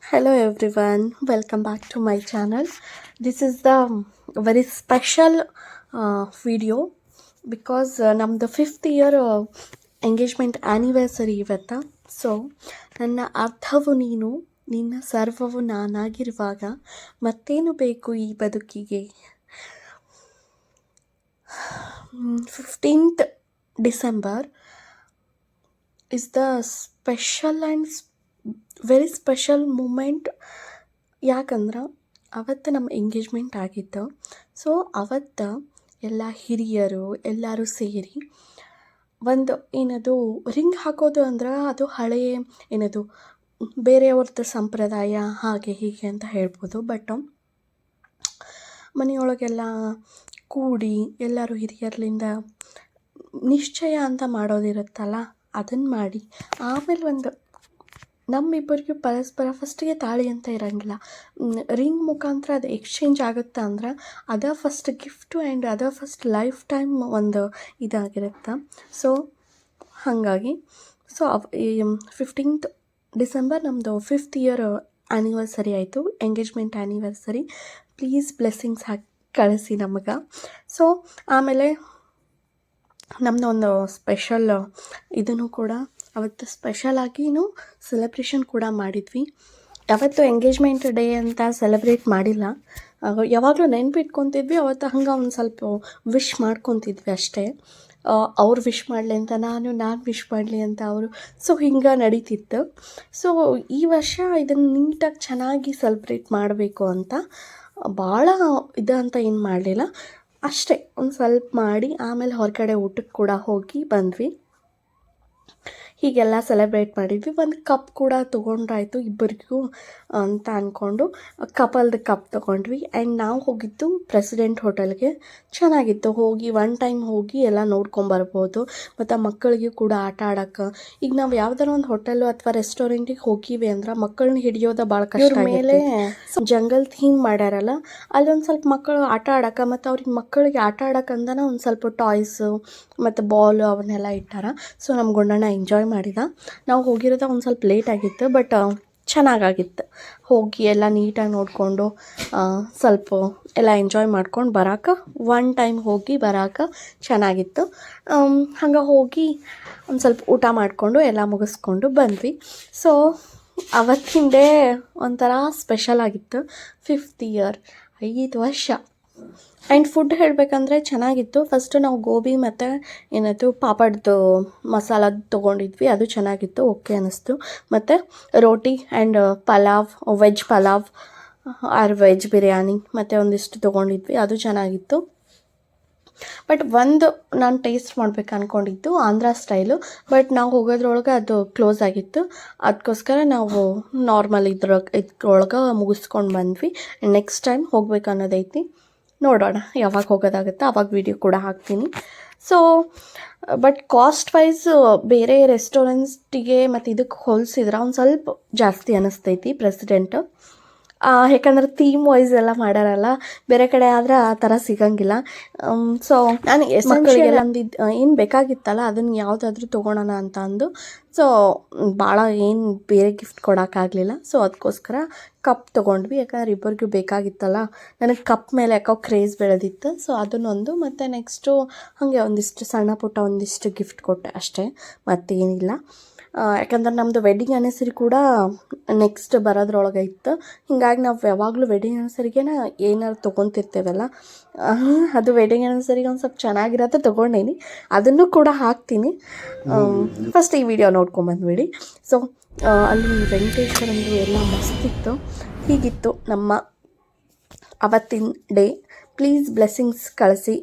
Hello everyone, welcome back to my channel. This is the very special video because ನಮ್ಮದು 5th year engagement anniversary ಇವತ್ತು. So ನನ್ನ ಅರ್ಥವು ನೀನು, ನಿನ್ನ ಸರ್ವವು ನಾನಾಗಿರುವಾಗ ಮತ್ತೇನು ಬೇಕು ಈ ಬದುಕಿಗೆ. 15th December is the special and very special moment. ಯಾಕಂದ್ರೆ ಅವತ್ತು ನಮ್ಮ ಎಂಗೇಜ್ಮೆಂಟ್ ಆಗಿತ್ತು. ಸೊ ಅವತ್ತು ಎಲ್ಲ ಹಿರಿಯರು ಎಲ್ಲರೂ ಸೇರಿ ಒಂದು ಏನದು ರಿಂಗ್ ಹಾಕೋದು ಅಂದ್ರೆ ಅದು ಹಳೆಯ ಏನದು ಬೇರೆಯವ್ರದ್ದು ಸಂಪ್ರದಾಯ ಹಾಗೆ ಹೀಗೆ ಅಂತ ಹೇಳ್ಬೋದು. ಬಟ್ ಮನೆಯೊಳಗೆಲ್ಲ ಕೂಡಿ ಎಲ್ಲರೂ ಹಿರಿಯರ್ಲಿಂದ ನಿಶ್ಚಯ ಅಂತ ಮಾಡೋದಿರುತ್ತಲ್ಲ, ಅದನ್ನು ಮಾಡಿ ಆಮೇಲೆ ಒಂದು ನಮ್ಮಿಬ್ಬರಿಗೂ ಪರಸ್ಪರ ಫಸ್ಟಿಗೆ ತಾಳಿ ಅಂತ ಇರೋಂಗಿಲ್ಲ, ರಿಂಗ್ ಮುಖಾಂತರ ಅದು ಎಕ್ಸ್ಚೇಂಜ್ ಆಗುತ್ತೆ ಅಂದ್ರೆ ಅದ ಫಸ್ಟ್ ಗಿಫ್ಟು ಆ್ಯಂಡ್ ಅದ ಫಸ್ಟ್ ಲೈಫ್ ಟೈಮ್ ಒಂದು ಇದಾಗಿರುತ್ತೆ. ಸೊ ಹಾಗಾಗಿ ಈ 15th December ನಮ್ಮದು 5th year ಆ್ಯನಿವರ್ಸರಿ ಆಯಿತು, ಎಂಗೇಜ್ಮೆಂಟ್ ಆ್ಯನಿವರ್ಸರಿ. ಪ್ಲೀಸ್ ಬ್ಲೆಸ್ಸಿಂಗ್ಸ್ ಹಾಕಿ ಕಳಿಸಿ ನಮಗೆ. ಸೊ ಆಮೇಲೆ ನಮ್ಮದು ಒಂದು ಸ್ಪೆಷಲ್ ಇದನ್ನು ಕೂಡ ಅವತ್ತು ಸ್ಪೆಷಲಾಗಿಯೂ ಸೆಲೆಬ್ರೇಷನ್ ಕೂಡ ಮಾಡಿದ್ವಿ. ಯಾವತ್ತು ಎಂಗೇಜ್ಮೆಂಟ್ ಡೇ ಅಂತ ಸೆಲೆಬ್ರೇಟ್ ಮಾಡಿಲ್ಲ, ಯಾವಾಗಲೂ ನೆನ್ಪಿಟ್ಕೊತಿದ್ವಿ. ಅವತ್ತು ಹಂಗೆ ಒಂದು ಸ್ವಲ್ಪ ವಿಶ್ ಮಾಡ್ಕೊತಿದ್ವಿ ಅಷ್ಟೇ. ಅವ್ರು ವಿಶ್ ಮಾಡಲಿ ಅಂತ ನಾನು ವಿಶ್ ಮಾಡಲಿ ಅಂತ ಅವರು. ಸೊ ಹಿಂಗೆ ನಡೀತಿತ್ತು. ಸೊ ಈ ವರ್ಷ ಇದನ್ನು ನೀಟಾಗಿ ಚೆನ್ನಾಗಿ ಸೆಲೆಬ್ರೇಟ್ ಮಾಡಬೇಕು ಅಂತ ಭಾಳ ಇದು ಅಂತ ಏನು ಮಾಡಲಿಲ್ಲ, ಅಷ್ಟೇ ಒಂದು ಸ್ವಲ್ಪ ಮಾಡಿ ಆಮೇಲೆ ಹೊರಗಡೆ ಊಟಕ್ಕೆ ಕೂಡ ಹೋಗಿ ಬಂದ್ವಿ. ಹೀಗೆಲ್ಲ ಸೆಲೆಬ್ರೇಟ್ ಮಾಡಿದ್ವಿ. ಒಂದು ಕಪ್ ಕೂಡ ತೊಗೊಂಡ್ರಾಯ್ತು ಇಬ್ಬರಿಗೂ ಅಂತ ಅಂದ್ಕೊಂಡು ಕಪಲ್ದು ಕಪ್ ತೊಗೊಂಡ್ವಿ. ಆ್ಯಂಡ್ ನಾವು ಹೋಗಿದ್ದು ಪ್ರೆಸಿಡೆಂಟ್ ಹೋಟೆಲ್ಗೆ. ಚೆನ್ನಾಗಿತ್ತು. ಹೋಗಿ ಒನ್ ಟೈಮ್ ಹೋಗಿ ಎಲ್ಲ ನೋಡ್ಕೊಂಬರ್ಬೋದು. ಮತ್ತು ಮಕ್ಕಳಿಗೂ ಕೂಡ ಆಟ ಆಡೋಕ್ಕೆ, ಈಗ ನಾವು ಯಾವ್ದಾರ ಒಂದು ಹೋಟೆಲು ಅಥವಾ ರೆಸ್ಟೋರೆಂಟಿಗೆ ಹೋಗಿವಿ ಅಂದ್ರೆ ಮಕ್ಕಳನ್ನ ಹಿಡಿಯೋದು ಭಾಳ ಕಷ್ಟ. ಮೇಲೆ ಜಂಗಲ್ ಥೀಮ್ ಮಾಡ್ಯಾರಲ್ಲ, ಅಲ್ಲೊಂದು ಸ್ವಲ್ಪ ಮಕ್ಕಳು ಆಟ ಆಡೋಕ್ಕೆ ಮತ್ತು ಅವ್ರಿಗೆ ಮಕ್ಕಳಿಗೆ ಆಟ ಆಡೋಕ್ಕಂದನ ಒಂದು ಸ್ವಲ್ಪ ಟಾಯ್ಸು ಮತ್ತು ಬಾಲು ಅವನ್ನೆಲ್ಲ ಇಟ್ಟಾರ. ಸೊ ನಮ್ಮ ಗುಂಡಣ್ಣ ಎಂಜಾಯ್ ಮಾಡಿದ. ನಾವು ಹೋಗಿರೋದು ಒಂದು ಸ್ವಲ್ಪ ಲೇಟ್ ಆಗಿತ್ತು, ಬಟ್ ಚೆನ್ನಾಗಾಗಿತ್ತು. ಹೋಗಿ ಎಲ್ಲ ನೀಟಾಗಿ ನೋಡಿಕೊಂಡು ಸ್ವಲ್ಪ ಎಲ್ಲ ಎಂಜಾಯ್ ಮಾಡ್ಕೊಂಡು ಬರೋಕೆ, ಒನ್ ಟೈಮ್ ಹೋಗಿ ಬರೋಕೆ ಚೆನ್ನಾಗಿತ್ತು. ಹಂಗೆ ಹೋಗಿ ಒಂದು ಸ್ವಲ್ಪ ಊಟ ಮಾಡಿಕೊಂಡು ಎಲ್ಲ ಮುಗಿಸ್ಕೊಂಡು ಬಂದ್ವಿ. ಸೊ ಅವತ್ತಿನ ಡೇ ಒಂಥರ ಸ್ಪೆಷಲ್ ಆಗಿತ್ತು. 5th year 5 ವರ್ಷ. ಆ್ಯಂಡ್ ಫುಡ್ ಹೇಳಬೇಕಂದ್ರೆ ಚೆನ್ನಾಗಿತ್ತು. ಫಸ್ಟು ನಾವು ಗೋಬಿ ಮತ್ತು ಏನಾಯ್ತು ಪಾಪಡ್ದು ಮಸಾಲ ತೊಗೊಂಡಿದ್ವಿ, ಅದು ಚೆನ್ನಾಗಿತ್ತು, ಓಕೆ ಅನ್ನಿಸ್ತು. ಮತ್ತು roti and pulao, veg pulao or veg biryani ಮತ್ತು ಒಂದಿಷ್ಟು ತೊಗೊಂಡಿದ್ವಿ, ಅದು ಚೆನ್ನಾಗಿತ್ತು. ಬಟ್ ಒಂದು ನಾನು ಟೇಸ್ಟ್ ಮಾಡ್ಬೇಕು ಅಂದ್ಕೊಂಡಿದ್ದು ಆಂಧ್ರ ಸ್ಟೈಲು, ಬಟ್ ನಾವು ಹೋಗೋದ್ರೊಳಗೆ ಅದು ಕ್ಲೋಸ್ ಆಗಿತ್ತು. ಅದಕ್ಕೋಸ್ಕರ ನಾವು ನಾರ್ಮಲ್ ಇದ್ರೊಳಗೆ ಮುಗಿಸ್ಕೊಂಡು ಬಂದ್ವಿ. ನೆಕ್ಸ್ಟ್ ಟೈಮ್ ಹೋಗ್ಬೇಕು ಅನ್ನೋದೈತಿ, ನೋಡೋಣ ಯಾವಾಗ ಹೋಗೋದಾಗುತ್ತೆ ಅವಾಗ ವಿಡಿಯೋ ಕೂಡ ಹಾಕ್ತೀನಿ. ಸೊ ಬಟ್ ಕಾಸ್ಟ್ ವೈಸ್ ಬೇರೆ ರೆಸ್ಟೋರೆಂಟ್ಸ್ಟಿಗೆ ಮತ್ತು ಇದಕ್ಕೆ ಹೋಲಿಸಿದ್ರೆ ಒಂದು ಸ್ವಲ್ಪ ಜಾಸ್ತಿ ಅನ್ನಿಸ್ತೈತಿ ಪ್ರೆಸಿಡೆಂಟು. ಯಾಕಂದ್ರೆ ಥೀಮ್ ವೈಸ್ ಎಲ್ಲ ಮಾಡ್ಯಾರಲ್ಲ, ಬೇರೆ ಕಡೆ ಆದರೆ ಆ ಥರ ಸಿಗೋಂಗಿಲ್ಲ. ಸೊ ನಾನು ಮಕ್ಕಳಿಗೆಲ್ಲ ಅಂದಿದ್ದು ಏನು ಬೇಕಾಗಿತ್ತಲ್ಲ ಅದನ್ನು ಯಾವುದಾದ್ರೂ ತೊಗೊಳೋಣ ಅಂತ ಅಂದು. ಸೊ ಭಾಳ ಏನು ಬೇರೆ ಗಿಫ್ಟ್ ಕೊಡೋಕ್ಕಾಗಲಿಲ್ಲ. ಸೊ ಅದಕ್ಕೋಸ್ಕರ ಕಪ್ ತೊಗೊಂಡ್ವಿ, ಯಾಕಂದ್ರೆ ಇಬ್ಬರಿಗೂ ಬೇಕಾಗಿತ್ತಲ್ಲ. ನನಗೆ ಕಪ್ ಮೇಲೆ ಯಾಕೋ ಕ್ರೇಜ್ ಬೆಳೆದಿತ್ತು. ಸೊ ಅದನ್ನೊಂದು, ಮತ್ತು ನೆಕ್ಸ್ಟು ಹಾಗೆ ಒಂದಿಷ್ಟು ಸಣ್ಣ ಪುಟ್ಟ ಒಂದಿಷ್ಟು ಗಿಫ್ಟ್ ಕೊಟ್ಟೆ ಅಷ್ಟೇ, ಮತ್ತೇನಿಲ್ಲ. ಯಾಕಂದ್ರೆ ನಮ್ಮದು ವೆಡ್ಡಿಂಗ್ ಆ್ಯನಿವರ್ಸರಿ ಕೂಡ ನೆಕ್ಸ್ಟ್ ಬರೋದ್ರೊಳಗೆ ಇತ್ತು. ಹೀಗಾಗಿ ನಾವು ಯಾವಾಗಲೂ ವೆಡ್ಡಿಂಗ್ ಆ್ಯನಿವರ್ಸರಿಗೆ ಏನಾದ್ರು ತೊಗೊತಿರ್ತೇವಲ್ಲ, ಅದು ವೆಡ್ಡಿಂಗ್ ಆ್ಯನಿವರ್ಸರಿಗೆ ಒಂದು ಸ್ವಲ್ಪ ಚೆನ್ನಾಗಿರತ್ತೆ ತೊಗೊಂಡೇನಿ, ಅದನ್ನು ಕೂಡ ಹಾಕ್ತೀನಿ. ಫಸ್ಟ್ ಈ ವಿಡಿಯೋ ನೋಡ್ಕೊಂಬಂದ್ಬಿಡಿ. ಸೊ ಅಲ್ಲಿ ವೆಂಕಟೇಶ್ವರಂದು ಎಲ್ಲ ಮಸ್ತಿತ್ತು. ಹೀಗಿತ್ತು ನಮ್ಮ ಅವತ್ತಿನ ಡೇ. ಪ್ಲೀಸ್ ಬ್ಲೆಸ್ಸಿಂಗ್ಸ್ ಕಳಿಸಿ.